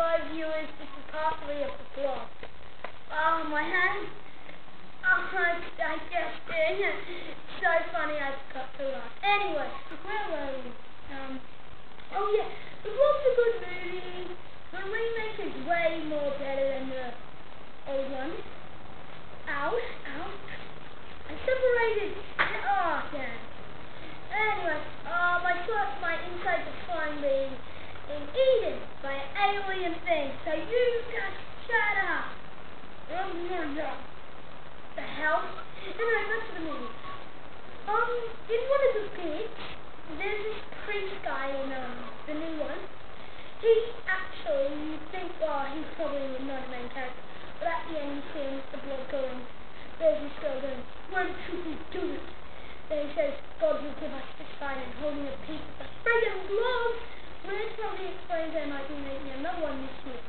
Hello viewers, this is part 3 of the vlog. Oh, my hand. Oh, I just did. It's so funny I forgot to laugh. Anyway, where were we? Oh yeah, the vlog's a good movie. The remake is way more better than the old one. Ouch, ouch. I separated. Oh, damn. Anyway, my insides are flying being eaten by an alien thing. So you just shut up. The hell? Anyway, back to the movie. In one of the bits, there's this priest guy in the new one. He actually, you think, well, he's probably not a main character, but at the end you see him with the blood going. There's this girl going, "Why should we do it?" Then he says, "God will give us the sign," and holding a piece of the friggin' glove. Which probably explains there might be maybe another one this year.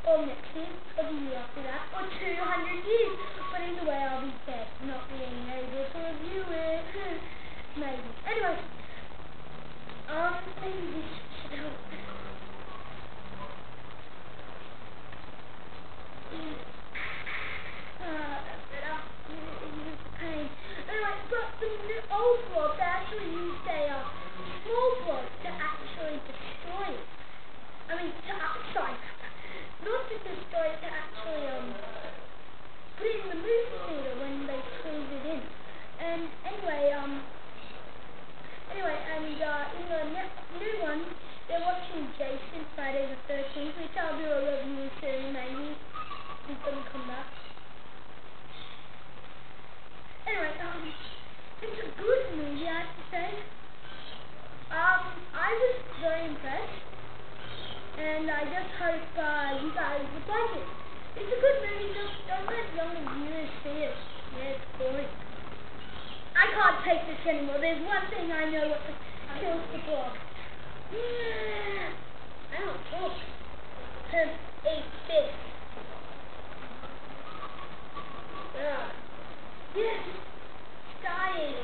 Or next year, or the year after that, or 200 years. But either way, I'll be dead, not being able to review it. Maybe. Anyway, maybe this should help. Pain. Anyway, but the old vlog, they actually used a small vlog to actually destroy it. I mean, sorry, not to destroy it, to actually put it in the movie theater when they closed it in. And anyway, in the new one, they're watching Jason Friday the 13th, which I'll do a review soon, maybe. He's gonna come back. Anyway, it's a good movie, I have to say. I was very impressed, and I just hope you guys would like it. It's a good movie, just don't let younger viewers see it. Yeah, it's boring. I can't take this anymore. There's one thing I know what kills the vlog. I don't talk. Turn 8-bit. Yes! Dying!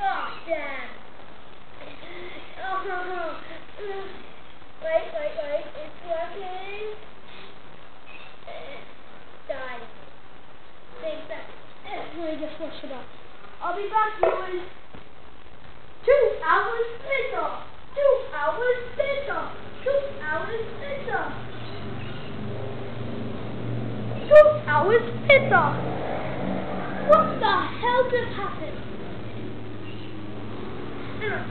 Oh, damn! Oh, wait, it's working! Died. Think that. Let me just wash it up. I'll be back, viewers. 2 hours later! 2 hours later! 2 hours later! 2 hours later! What the hell just happened? Anyway,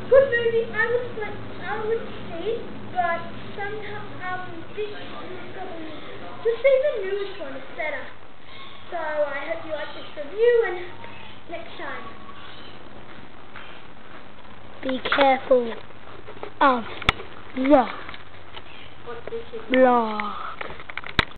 good movie. I would see, but sometimes to see the newest one is better. So I hope you like this review, and next time. Be careful of the blah.